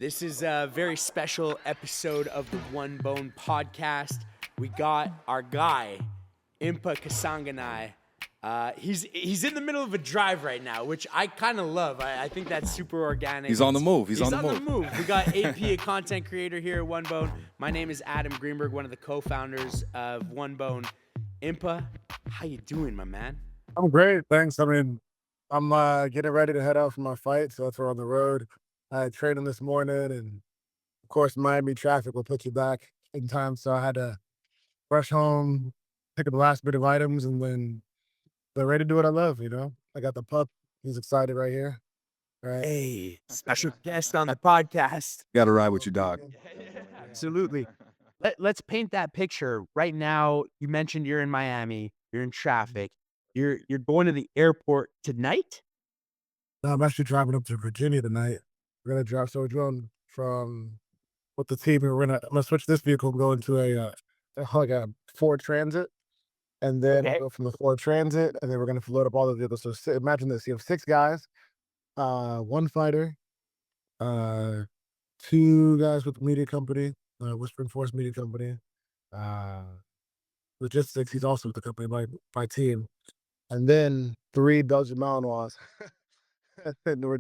This is a very special episode of the One Bone podcast. We got our guy, Impa Kasanganay. He's in the middle of a drive right now, which I kind of love. I think that's super organic. He's on the move. He's on the move. We got AP, a content creator here at One Bone. My name is Adam Greenberg, one of the co-founders of One Bone. Impa, how you doing, my man? I'm great, thanks. I mean, I'm getting ready to head out for my fight, so that's why we're on the road. I had training this morning, and of course, Miami traffic will put you back in time, so I had to rush home, pick up the last bit of items, and then they're ready to do what I love. I got the pup; he's excited right here. Right? Hey, special guest on the podcast. Got to ride with your dog. Absolutely. Let's paint that picture. Right now, you mentioned you're in Miami. You're in traffic. You're going to the airport tonight? No, I'm actually driving up to Virginia tonight. We're gonna drive, so we're going from with the team. I'm gonna switch this vehicle and go into like a Ford Transit. And then Okay. we'll go from the Ford Transit, and then we're going to load up all the vehicles. So imagine this: you have 6 guys, 1 fighter, 2 guys with media company, Whispering Force Media Company, uh, logistics. He's also with the company, my team, and then 3 Belgian Malinois. And we're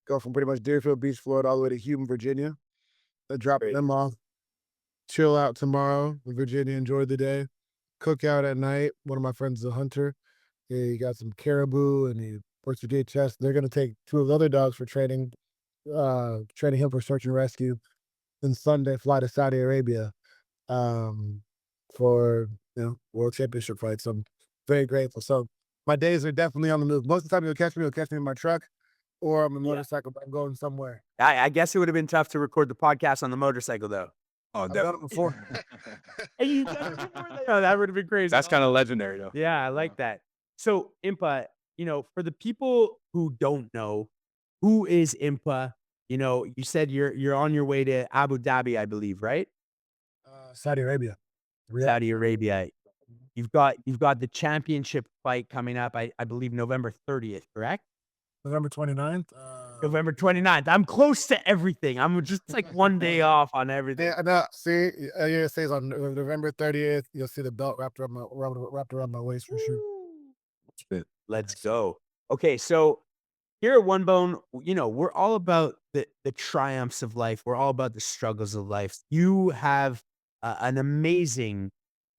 go from pretty much Deerfield Beach, Florida, all the way to Hume, Virginia. Drop Great. them off, chill out tomorrow in Virginia, enjoy the day. Cook out at night. One of my friends is a hunter. He got some caribou and he works with DHS. They're going to take 2 of the other dogs for training, training him for search and rescue. Then Sunday, fly to Saudi Arabia for world championship fight. So I'm very grateful. So my days are definitely on the move. Most of the time you'll catch me in my truck or on a motorcycle, but I'm going somewhere. I guess it would have been tough to record the podcast on the motorcycle, though. Oh, I've done it before. You done it before? No, that would have been crazy. That's kind of legendary, though. Yeah, I like that. So, Impa, for the people who don't know, who is Impa? You said you're on your way to Abu Dhabi, I believe, right? Saudi Arabia. Saudi Arabia. You've got the championship fight coming up, I believe November 30th, correct? November 29th. November 29th. I'm close to everything. I'm just like one day off on everything. Yeah, no, see, it says on November 30th, you'll see the belt wrapped around my waist for sure. Let's go. Okay, so here at One Bone, we're all about the triumphs of life. We're all about the struggles of life. You have an amazing,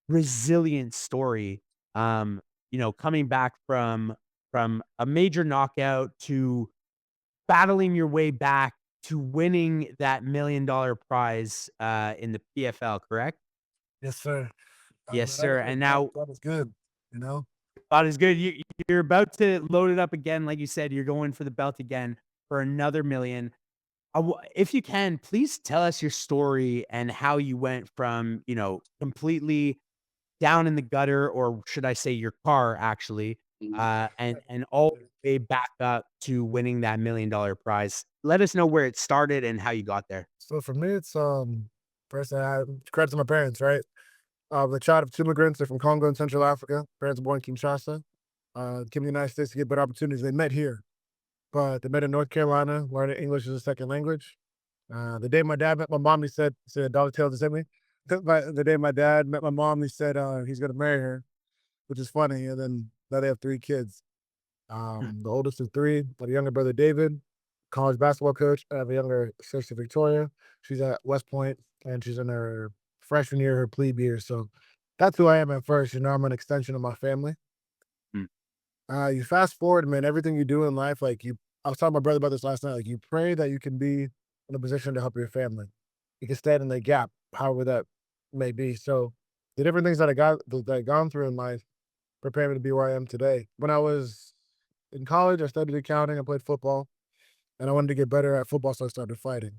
resilient story. Coming back from a major knockout to battling your way back to winning that $1 million prize in the PFL, correct? Yes, sir. Yes, sir. And now that was good. God is good. You're about to load it up again. Like you said, you're going for the belt again for another $1 million. If you can, please tell us your story and how you went from, completely down in the gutter, or should I say your car actually, and all the way back up to winning that $1 million prize. Let us know where it started and how you got there. So for me, it's first I have credit to my parents, right? The child of 2 immigrants. They're from Congo and Central Africa. Parents were born in Kinshasa. Came to the United States to get better opportunities. They met here, but they met in North Carolina, learning English as a second language. The day my dad met my mom, he said a dollar tale to send me. The day my dad met my mom, he said he's going to marry her, which is funny. And then now they have 3 kids. The oldest is 3. My younger brother, David, college basketball coach. I have a younger sister, Victoria. She's at West Point, and she's in her freshman year, her plebe year. So that's who I am at first. I'm an extension of my family. You fast forward, man, everything you do in life, I was talking to my brother about this last night. Like, you pray that you can be in a position to help your family. You can stand in the gap, however that may be. So the different things that I gone through in life prepared me to be where I am today. When I was in college, I studied accounting, I played football, and I wanted to get better at football, so I started fighting.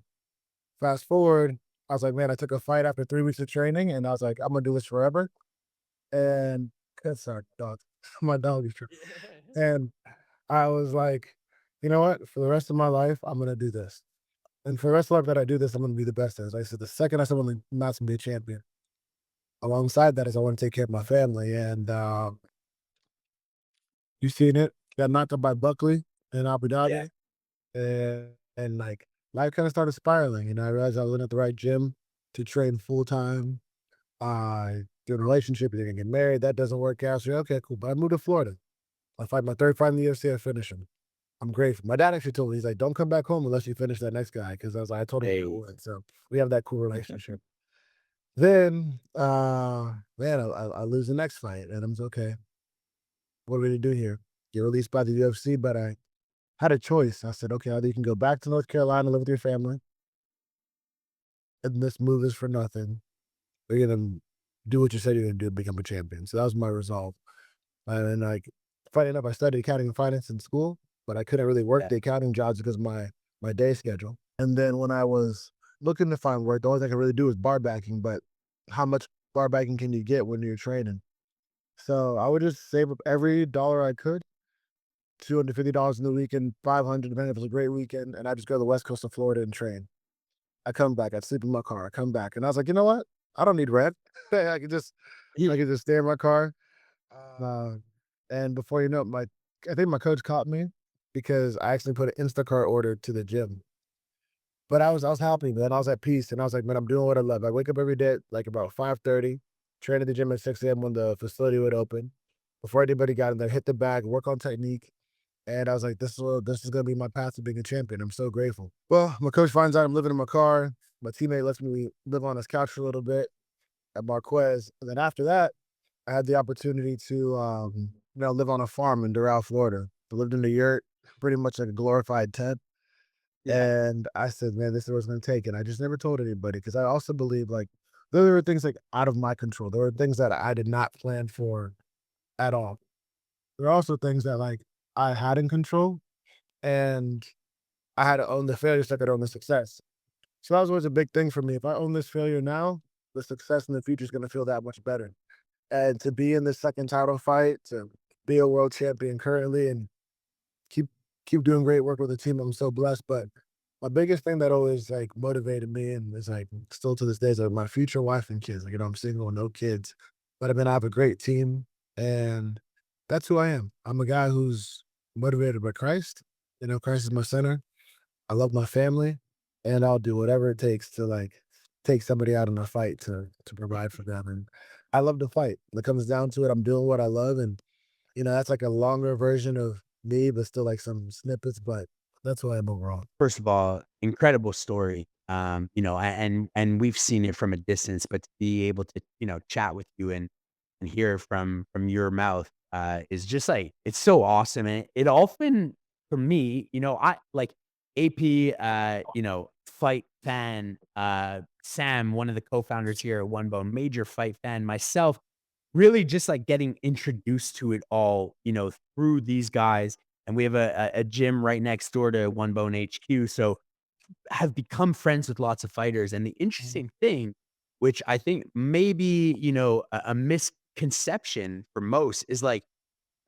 Fast forward, I was like, man, I took a fight after 3 weeks of training, and I was like, I'm gonna do this forever. And sorry, dog. My dog is tripping. And I was like, you know what? For the rest of my life, I'm gonna do this. And for the rest of life that I do this, I'm gonna be the best at it. I said, the second I said I'm not gonna be a champion. Alongside that is I want to take care of my family. And you seen it. Got knocked up by Buckley in Abu Dhabi. And life kind of started spiraling. I realized I wasn't at the right gym to train full time. I did a relationship, you're gonna get married, that doesn't work out. So, okay, cool. But I moved to Florida. I fight my third fight in the UFC, I finish him. I'm grateful. My dad actually told me, he's like, don't come back home unless you finish that next guy. Cause I was like, I told him I Hey, would. So we have that cool relationship. Then, man, I lose the next fight and I'm okay. What are we gonna do here? Get released by the UFC, but I had a choice. I said, okay, either you can go back to North Carolina, live with your family, and this move is for nothing. Or you're gonna do what you said you're gonna do, become a champion. So that was my resolve. And like, funny enough, I studied accounting and finance in school, but I couldn't really work yeah, the accounting jobs because of my day schedule. And then when I was looking to find work, the only thing I could really do was bar backing. But how much bar backing can you get when you're training? So I would just save up every dollar I could, $250 in the weekend, 500, depending if it was a great weekend, and I just go to the west coast of Florida and train. I come back, I'd sleep in my car, I come back, and I was like, you know what? I don't need rent. I could just yeah, I could just stay in my car. Uh, and before you know it, I think my coach caught me because I actually put an Instacart order to the gym. But I was happy, man. I was at peace, and I was like, man, I'm doing what I love. I wake up every day at like about 5:30, train at the gym at 6 a.m. when the facility would open. Before anybody got in there, hit the bag, work on technique. And I was like, this is gonna be my path to being a champion. I'm so grateful. Well, my coach finds out I'm living in my car. My teammate lets me live on his couch for a little bit at Marquez. And then after that, I had the opportunity to live on a farm in Doral, Florida. I lived in a yurt, pretty much like a glorified tent. yeah. And I said, man, this is what it's gonna take. And I just never told anybody because I also believe like there were things like out of my control. There were things that I did not plan for at all. There are also things that like I had in control and I had to own the failure so I could own the success. So that was always a big thing for me. If I own this failure now, the success in the future is gonna feel that much better. And to be in the second title fight, to be a world champion currently and keep keep doing great work with the team, I'm so blessed. But my biggest thing that always like motivated me and is like still to this day is like my future wife and kids. Like, I'm single, no kids. But I mean I have a great team and that's who I am. I'm a guy who's motivated by Christ. Christ is my center. I love my family, and I'll do whatever it takes to like take somebody out in a fight to provide for them. And I love to fight. When it comes down to it, I'm doing what I love, and that's like a longer version of me, but still like some snippets. But that's who I am overall. First of all, incredible story. And we've seen it from a distance, but to be able to, chat with you and hear from your mouth is just like it's so awesome. And it often for me, I like AP, fight fan, Sam, one of the co-founders here at One Bone, major fight fan myself. Really just, like, getting introduced to it all, through these guys, and we have a gym right next door to One Bone HQ, so have become friends with lots of fighters, and the interesting thing, which I think maybe, a misconception for most is, like,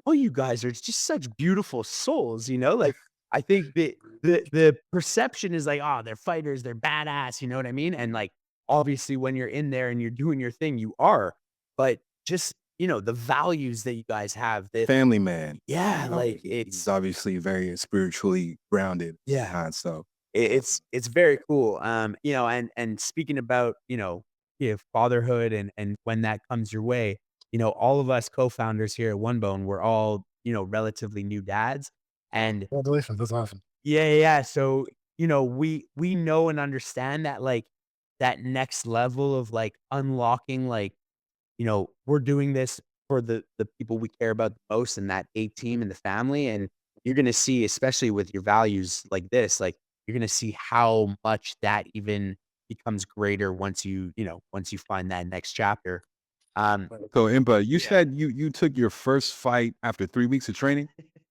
all you guys are just such beautiful souls, like, I think the perception is like, "Oh, they're fighters, they're badass," you know what I mean? And, like, obviously, when you're in there and you're doing your thing, you are, but just, the values that you guys have that Family man. yeah, like, He's it's obviously very spiritually grounded. yeah. So It's very cool, and speaking about, fatherhood and when that comes your way, all of us co-founders here at One Bone, we're all, relatively new dads, and Congratulations, that's awesome. yeah, yeah, yeah, so, we know and understand that, like, that next level of, like, unlocking, like, we're doing this for the people we care about the most and that A team and the family, and you're gonna see, especially with your values like this, like, you're gonna see how much that even becomes greater once you find that next chapter. Um, so Impa, you yeah. said you took your first fight after 3 weeks of training?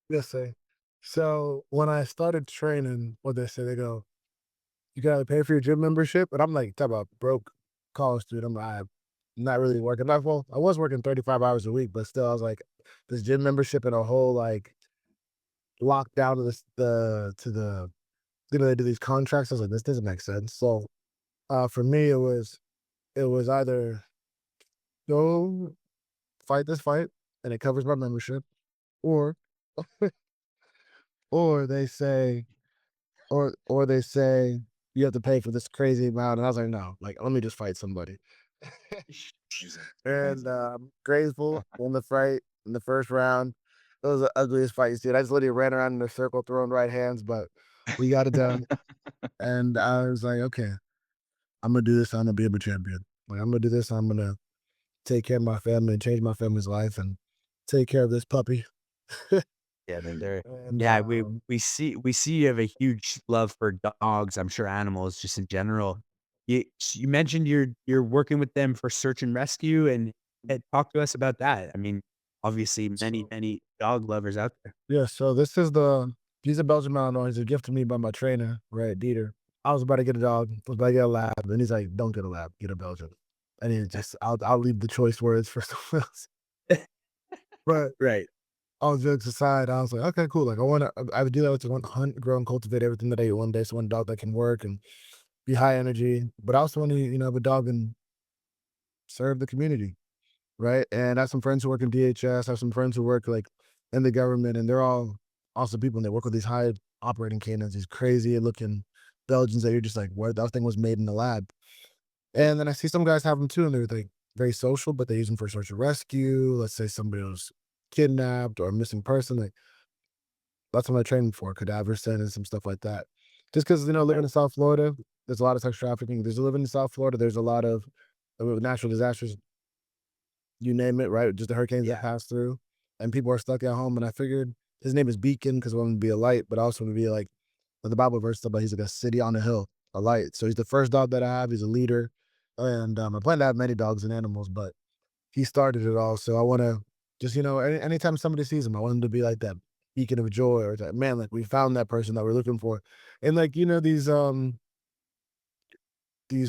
Yes, sir. So when I started training, what they say, they go, you gotta pay for your gym membership. And I'm like, talk about broke college student. I'm not really working. Well, I was working 35 hours a week, but still, I was like, this gym membership and a whole like lockdown to they do these contracts. I was like, this doesn't make sense. So for me, it was either go fight this fight and it covers my membership, or or they say or they say you have to pay for this crazy amount, and I was like, no, like let me just fight somebody. Amazing. And Amazing. grateful won the fight in the first round. It was the ugliest fight you see. I just literally ran around in a circle throwing right hands, but we got it done. And I was like, okay, I'm gonna do this. I'm gonna be a champion. Like I'm gonna do this. I'm gonna take care of my family and change my family's life and take care of this puppy. Yeah, they're And yeah, we see you have a huge love for dogs, I'm sure animals just in general. You mentioned you're working with them for search and rescue, and talk to us about that. I mean, obviously many, so many dog lovers out there. yeah, so this is the he's a Belgian Malinois. He's a gift to me by my trainer, right, Dieter. I was about to get a dog, I was about to get a lab, and he's like, "Don't get a lab, get a Belgian." And he just, I'll leave the choice words for someone else. But Right. all jokes aside, I was like, okay, cool. Like I would do that with one hunt, grow, and cultivate everything that I eat one day. So one dog that can work and be high energy, but I also want to, have a dog and serve the community, right? And I have some friends who work in DHS. I have some friends who work like in the government, and they're all awesome people. And they work with these high operating canines, these crazy looking Belgians that you're just like, what? That thing was made in the lab. And then I see some guys have them too, and they're like very social, but they use them for search and rescue. Let's say somebody was kidnapped or a missing person. Like that's what I trained for, cadaver sent and some stuff like that. Just because living Right. in South Florida, there's a lot of sex trafficking. There's living in South Florida, there's a lot of natural disasters, you name it, right? Just the hurricanes that Yeah. pass through, and people are stuck at home. And I figured his name is Beacon because I want him to be a light, but I also want to be like the Bible verse stuff, but he's like a city on a hill, a light. So he's the first dog that I have. He's a leader, and I plan to have many dogs and animals, but he started it all. So I want to just anytime somebody sees him, I want him to be like that beacon of joy, or that man, like we found that person that we're looking for, and like these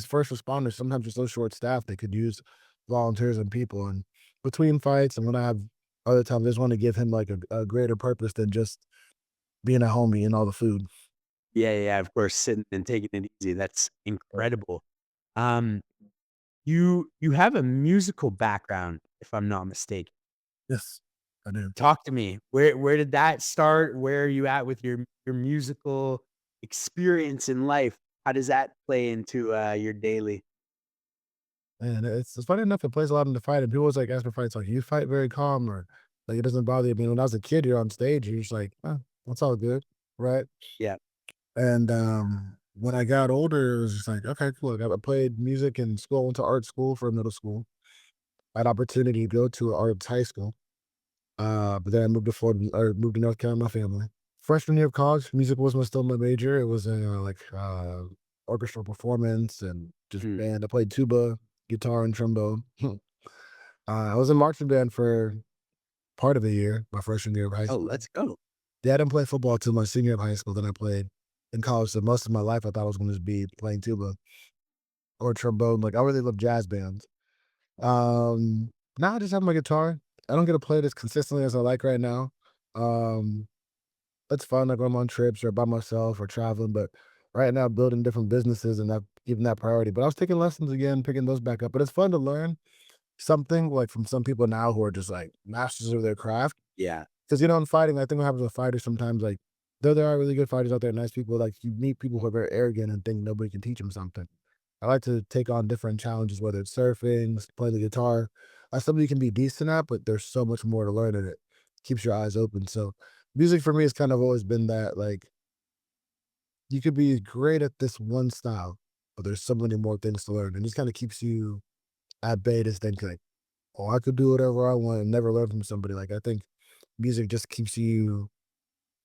first responders sometimes are so short staffed they could use volunteers and people. And between fights and when I have other times, I just want to give him like a greater purpose than just being at home eating all the food. Yeah, yeah, of course, sitting and taking it easy, that's incredible. Um, you have a musical background, if I'm not mistaken. Yes, I do. Talk to me. Where did that start? Where are you at with your musical experience in life? How does that play into, your daily? And it's funny enough, it plays a lot in the fight. And people always like ask me fights, like, you fight very calm or like it doesn't bother you. I mean, when I was a kid, you're on stage, you're just like, oh, that's all good. Right. Yeah. And when I got older, it was just like, okay, cool. Like, I played music in school, went to art school for middle school. I had opportunity to go to arts high school. But then I moved to Florida or moved to North Carolina with my family. Freshman year of college, music wasn't still my major. It was orchestral performance and just Mm. band. I played tuba, guitar, and trombone. I was in marching band for part of the year, my freshman year of high Oh, school. let's go. Yeah, I didn't play football till my senior year of high school. Then I played in college. So most of my life, I thought I was going to just be playing tuba or trombone. Like I really love jazz bands. Now I just have my guitar. I don't get to play it as consistently as I like right now. Um, it's fun, like when I'm on trips or by myself or traveling, but right now building different businesses and not giving that priority. But I was taking lessons again, picking those back up. But it's fun to learn something like from some people now who are just like masters of their craft. Yeah. Because in fighting, I think what happens with fighters sometimes, like though there are really good fighters out there, nice people, like you meet people who are very arrogant and think nobody can teach them something. I like to take on different challenges, whether it's surfing, playing the guitar. Something you can be decent at, but there's so much more to learn in it. Keeps your eyes open. So music for me has kind of always been that like you could be great at this one style, but there's so many more things to learn. And just kind of keeps you at bay to think like, oh, I could do whatever I want and never learn from somebody. Like I think music just keeps you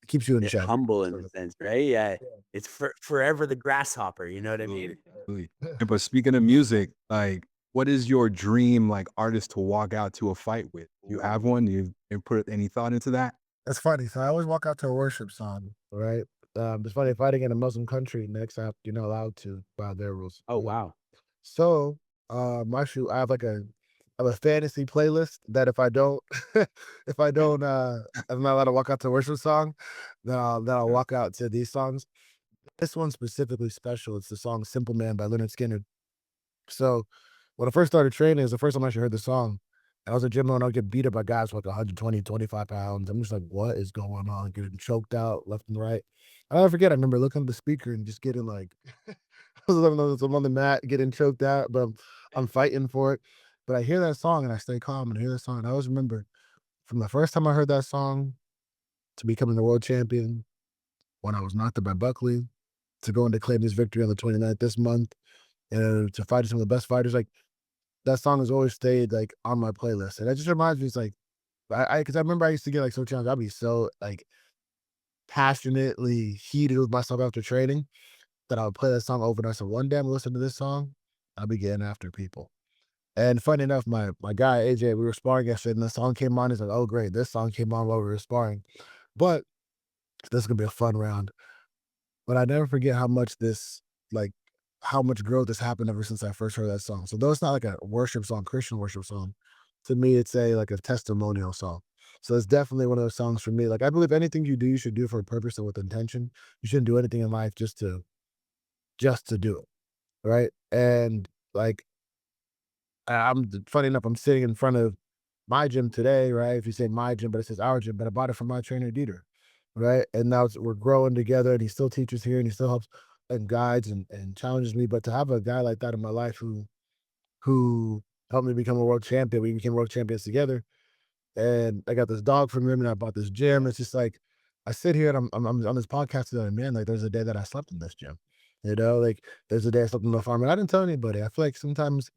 in Yeah, check. humble in Sort a of. sense, right? Yeah. Yeah. It's forever the grasshopper, you know what I mean? Absolutely. And but speaking of music, like, what is your dream like artist to walk out to a fight with? You have one? You put any thought into that? It's funny. So I always walk out to a worship song, right? It's funny, fighting in a Muslim country, next app, you're not allowed to by their rules. Oh, wow. So, actually, I have a fantasy playlist that if I don't, if I don't, I'm not allowed to walk out to a worship song, then I'll Yeah. walk out to these songs. This one's specifically special. It's the song "Simple Man" by Leonard Skinner. So, when I first started training, it was the first time I actually heard the song. And I was a gym owner, I would get beat up by guys for like 120, 25 pounds. I'm just like, what is going on? Getting choked out left and right. I'll never forget, I remember looking at the speaker and just getting like I'm on the mat getting choked out, but I'm fighting for it. But I hear that song and I stay calm and hear that song. And I always remember from the first time I heard that song to becoming the world champion, when I was knocked out by Buckley, to go and declare this victory on the 29th this month, and to fight some of the best fighters, like that song has always stayed like on my playlist. And that just reminds me, it's like because I remember I used to get like so challenged. I'd be so like passionately heated with myself after training that I would play that song over and I said, one day I'm gonna listen to this song, I'll be getting after people. And funny enough, my guy AJ, we were sparring yesterday, and the song came on. He's like, "Oh, great, this song came on while we were sparring." But this is gonna be a fun round. But I never forget how much like, how much growth has happened ever since I first heard that song. So though it's not like a worship song, Christian worship song, to me it's a like a testimonial song. So it's definitely one of those songs for me. Like I believe anything you do, you should do for a purpose and with intention. You shouldn't do anything in life just to do it, right? And like funny enough, I'm sitting in front of my gym today, right? If you say my gym, but it says our gym, but I bought it from my trainer Dieter, right? And now we're growing together, and he still teaches here, and he still helps and guides and challenges me. But to have a guy like that in my life who helped me become a world champion, we became world champions together, and I got this dog from him, and I bought this gym. It's just like I sit here and I'm on this podcast today, man. Like there's a day that I slept in this gym, like there's a day I slept in the farm, and I didn't tell anybody. I feel like sometimes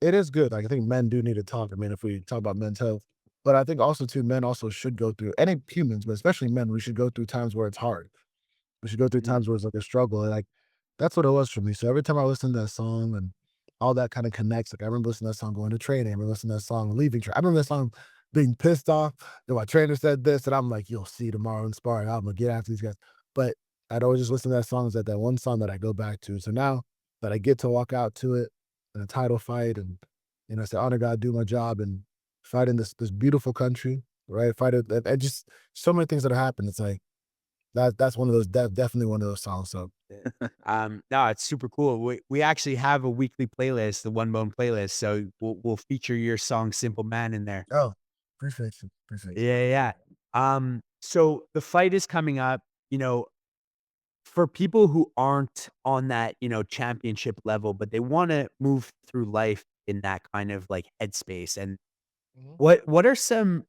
it is good. Like, I think men do need to talk. I mean, if we talk about men's health, but I think also too, men also should go through, any humans, but especially men, we should go through times where it's hard. We should go through Mhm. times where it's like a struggle. And like, that's what it was for me. So every time I listen to that song and all that kind of connects, like I remember listening to that song going to training. I remember listening to that song leaving. I remember that song being pissed off that my trainer said this, and I'm like, you'll see tomorrow in sparring. I'm gonna get after these guys. But I'd always just listen to that song as that one song that I go back to. So now that I get to walk out to it in a title fight and I say, honor God, do my job and fight in this beautiful country, right? Fight it and just so many things that have happened. It's like that's one of those definitely one of those songs. So Yeah. No, it's super cool. We actually have a weekly playlist, the One Bone playlist, so we'll feature your song "Simple Man" in there. oh, appreciate you. Appreciate you. Yeah, yeah. So the fight is coming up, for people who aren't on that, championship level, but they wanna move through life in that kind of, like, headspace, and Mhm. what are some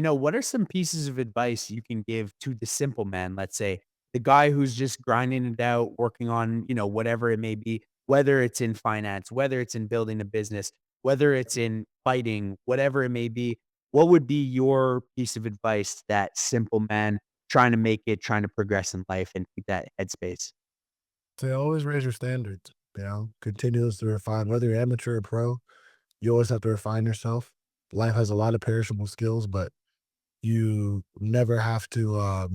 what are some pieces of advice you can give to the simple man, let's say, the guy who's just grinding it out, working on, whatever it may be, whether it's in finance, whether it's in building a business, whether it's in fighting, whatever it may be. What would be your piece of advice to that simple man trying to make it, trying to progress in life and keep that headspace? To always raise your standards, continues to refine, whether you're amateur or pro, you always have to refine yourself. Life has a lot of perishable skills, but you never have to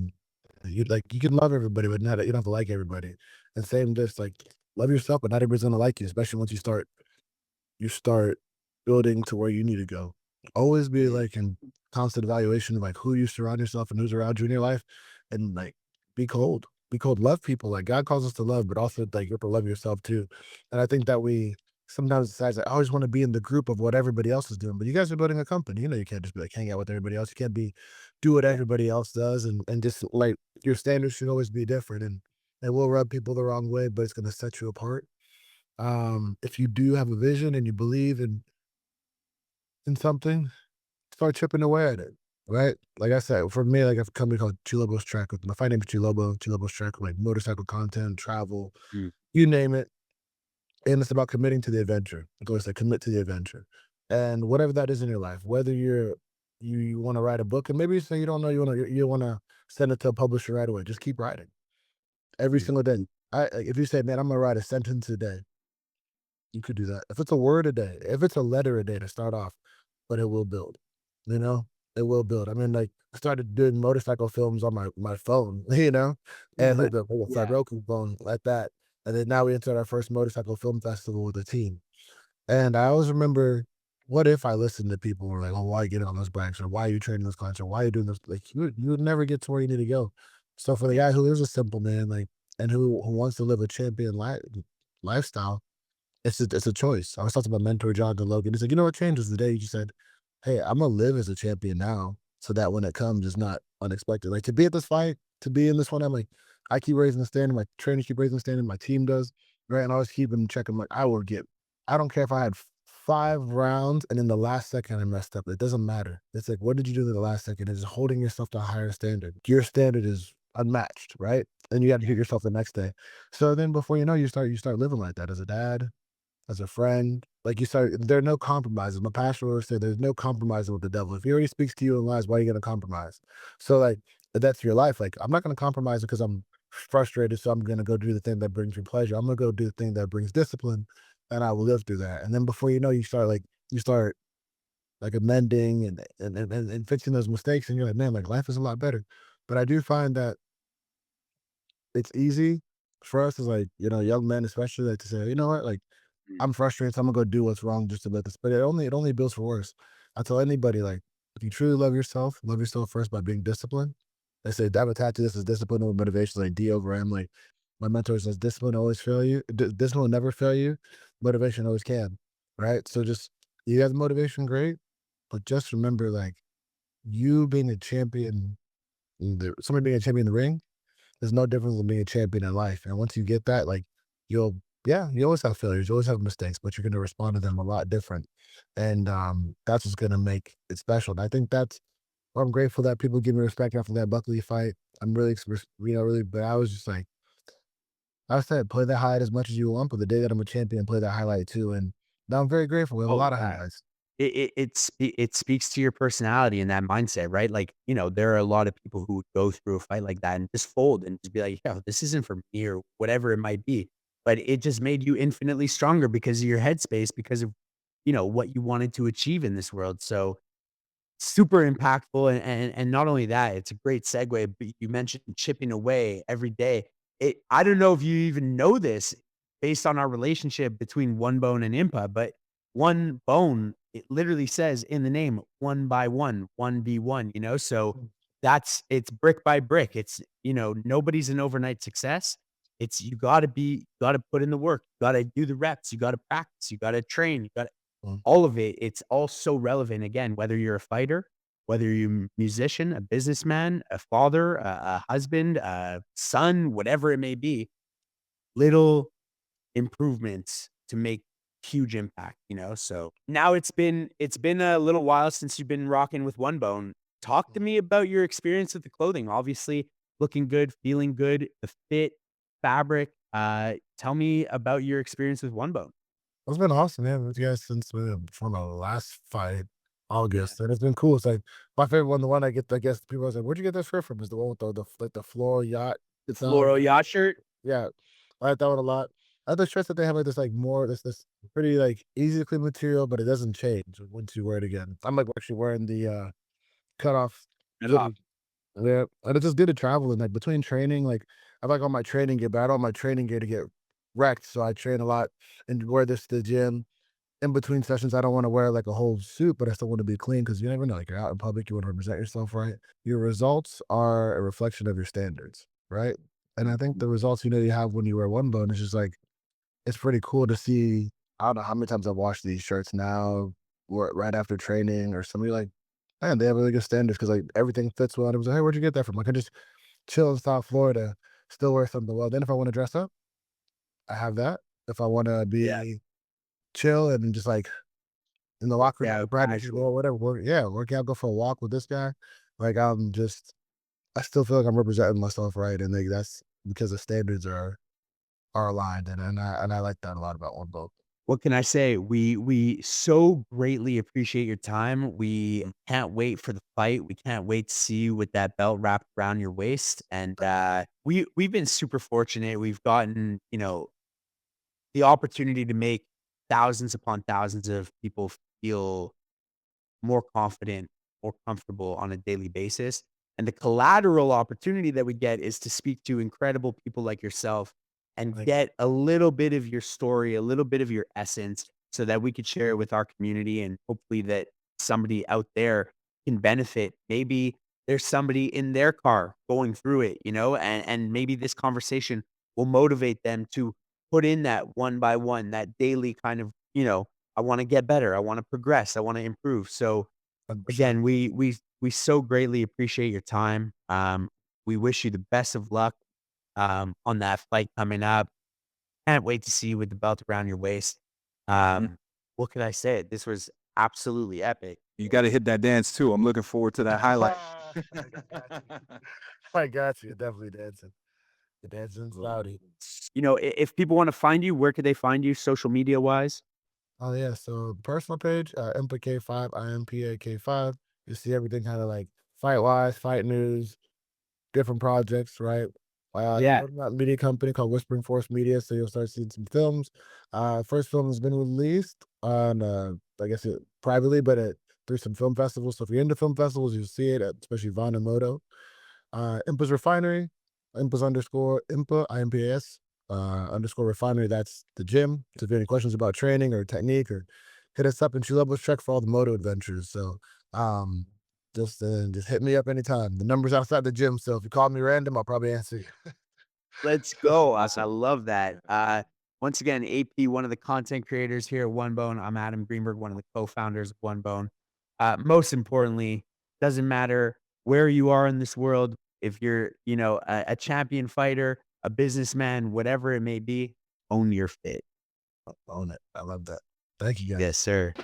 you can love everybody, but not you don't have to like everybody. And same just like love yourself, but not everybody's gonna like you, especially once you start building to where you need to go. Always be Mhm. like in constant evaluation of like who you surround yourself and who's around you in your life, and like be cold. Be cold. Love people. Like God calls us to love, but also like you have to love yourself too. And I think that we sometimes decide like I always want to be in the group of what everybody else is doing. But you guys are building a company. You can't just be like hang out with everybody else. You can't be do what Yeah. everybody else does and just like your standards should always be different and it will rub people the wrong way, but it's gonna set you apart. If you do have a vision and you believe in something, start chipping away at it, right? Like I said, for me, like I have a company called Chilobos Track. My name's Chilobos Track, like motorcycle content, travel, Mm. you name it. And it's about committing to the adventure. Of course, like commit to the adventure. And whatever that is in your life, whether you want to write a book, and maybe you say you don't know you want to send it to a publisher right away. Just keep writing every Mm. single day. Like if you say, man, I'm gonna write a sentence a day, you could do that. If it's a word a day, if it's a letter a day to start off, but it will build, you know? It will build. I mean, like, I started doing motorcycle films on my phone, and like the Yeah. Roku phone like that. And then now we entered our first motorcycle film festival with a team. And I always remember, what if I listened to people who were like, "Oh, why are you getting on those bikes?" Or "Why are you training those clients?" Or "Why are you doing this?" Like you would never get to where you need to go. So for the Yeah. guy who is a simple man, like, and who wants to live a champion lifestyle, it's a choice. I was talking to my mentor, John Logan. He's like, you know what changes the day you just said, hey, I'm gonna live as a champion now, so that when it comes, it's not unexpected. Like to be at this fight, to be in this one, I'm like, I keep raising the standard, my trainers keep raising the standard, my team does, right? And I always keep them checking. Like I don't care if I had 5 rounds and in the last second I messed up. It doesn't matter. It's like, what did you do in the last second? It's holding yourself to a higher standard. Your standard is unmatched, right? And you got to hit yourself the next day. So then before you know, you start living like that as a dad, as a friend. Like you start, there are no compromises. My pastor always said, "There's no compromising with the devil. If he already speaks to you in lies, why are you going to compromise?" So like that's your life. Like I'm not going to compromise because I'm frustrated. So I'm going to go do the thing that brings me pleasure. I'm going to go do the thing that brings discipline, and I will live through that. And then before you know, you start like amending and fixing those mistakes, and you're like, man, like life is a lot better. But I do find that it's easy for us as like young men, especially like to say, you know what, like Mm. I'm frustrated, so I'm gonna go do what's wrong just to let this. But it only builds for worse. I tell anybody like, if you truly love yourself first by being disciplined. They say dive attached to this is discipline over motivation. Like D over M. Like my mentor says, discipline always fail you. Discipline will never fail you. Motivation always can. Right. So just you have the motivation, great. But just remember, like you being a champion, somebody being a champion in the ring there's no difference than being a champion in life. And once you get that, like you'll, yeah, you always have failures, you always have mistakes, but you're going to respond to them a lot different. And that's what's going to make it special. And I think that's why I'm grateful that people give me respect after that Buckley fight. I'm really, really, but I was just like, I said, play that highlight as much as you want, but the day that I'm a champion, play that highlight too. And now I'm very grateful. We have a Oh, lot of yeah. highlights. It speaks to your personality and that mindset, right? Like, there are a lot of people who would go through a fight like that and just fold and just be like, "Yo, this isn't for me," or whatever it might be. But it just made you infinitely stronger because of your headspace, because of, what you wanted to achieve in this world. So super impactful, and not only that, it's a great segue, but you mentioned chipping away every day. I don't know if you even know this based on our relationship between One Bone and Impa, but One Bone, it literally says in the name, one by one, 1v1, so it's brick by brick. It's, nobody's an overnight success. It's you gotta put in the work, you gotta do the reps, you gotta practice, you gotta train, you gotta Mm. all of it. It's all so relevant, again, whether you're a fighter, whether you're a musician, a businessman, a father, a husband, a son, whatever it may be, little improvements to make huge impact, so now it's been a little while since you've been rocking with One Bone. Talk to me about your experience with the clothing. Obviously, looking good, feeling good, the fit, fabric. Tell me about your experience with One Bone. It's been awesome, man. With you guys since from the last fight, Yeah. August, and it's been cool. It's like my favorite one, the one I get. I guess people are like, "Where'd you get this shirt from?" Is the one with the floral yacht. The It's on. floral yacht shirt? Yeah, I like that one a lot. I like the shirts that they have like this like more this pretty like easy to clean material, but it doesn't change once you wear it again. I'm like actually wearing the cut off It up. hoodie. Yeah, and it's just good to travel and like between training, like I like all my training gear, but I don't want my training gear to get wrecked. So I train a lot and wear this to the gym in between sessions. I don't want to wear like a whole suit, but I still want to be clean because you never know. Like you're out in public, you want to represent yourself right. Your results are a reflection of your standards, right? And I think the results you have when you wear one bone is just like it's pretty cool to see. I don't know how many times I've washed these shirts now, or right after training, or somebody like, man, they have really good standards because like everything fits well. And it was like, hey, where'd you get that from? I can just chill in South Florida, still wear something well. Then if I want to dress up, I have that. If I want to Yeah. be chill and just like in the locker room, Yeah, practice casual. or whatever. Work out, go for a walk with this guy. Like I still feel like I'm representing myself right, and like that's because the standards are aligned, and I like that a lot about one boat. What can I say? We so greatly appreciate your time. We can't wait for the fight. We can't wait to see you with that belt wrapped around your waist. And we've been super fortunate. We've gotten, the opportunity to make thousands upon thousands of people feel more confident, more comfortable on a daily basis. And the collateral opportunity that we get is to speak to incredible people like yourself and Like, get a little bit of your story, a little bit of your essence so that we could share it with our community, and hopefully that somebody out there can benefit. Maybe there's somebody in their car going through it, and maybe this conversation will motivate them to put in that one by one, that daily kind of, I wanna get better, I wanna progress, I wanna improve. So, 100%. again, we so greatly appreciate your time. We wish you the best of luck. on that fight coming up. Can't wait to see you with the belt around your waist. Mhm. What could I say? This was absolutely epic. You got to hit that dance too. I'm looking forward to that highlight. I got you. I got you. Definitely dancing. The dancing's rowdy. You know, if people want to find you, where could they find you social media wise? Oh yeah, so personal page, Impa K5, IMPA K5. You see everything kind of like fight wise, fight news, different projects, right? Yeah. Starting out media company called Whispering Force Media, so you'll start seeing some films. First film has been released on, I guess, privately, but through some film festivals. So if you're into film festivals, you'll see it, especially Moto. Impa's Refinery, Impa's underscore Impa, IMPAS, underscore Refinery. That's the gym. So if you have any questions about training or technique, or hit us up in Chulebos Trek for all the moto adventures. So um, just hit me up anytime. The number's outside the gym, so if you call me random, I'll probably answer you. Let's go. I love that. Once again, AP, one of the content creators here at One Bone. I'm Adam Greenberg, one of the co-founders of One Bone. Most importantly, doesn't matter where you are in this world, if you're, a champion fighter, a businessman, whatever it may be, own your fit. Own it. I love that. Thank you guys. Yes, sir.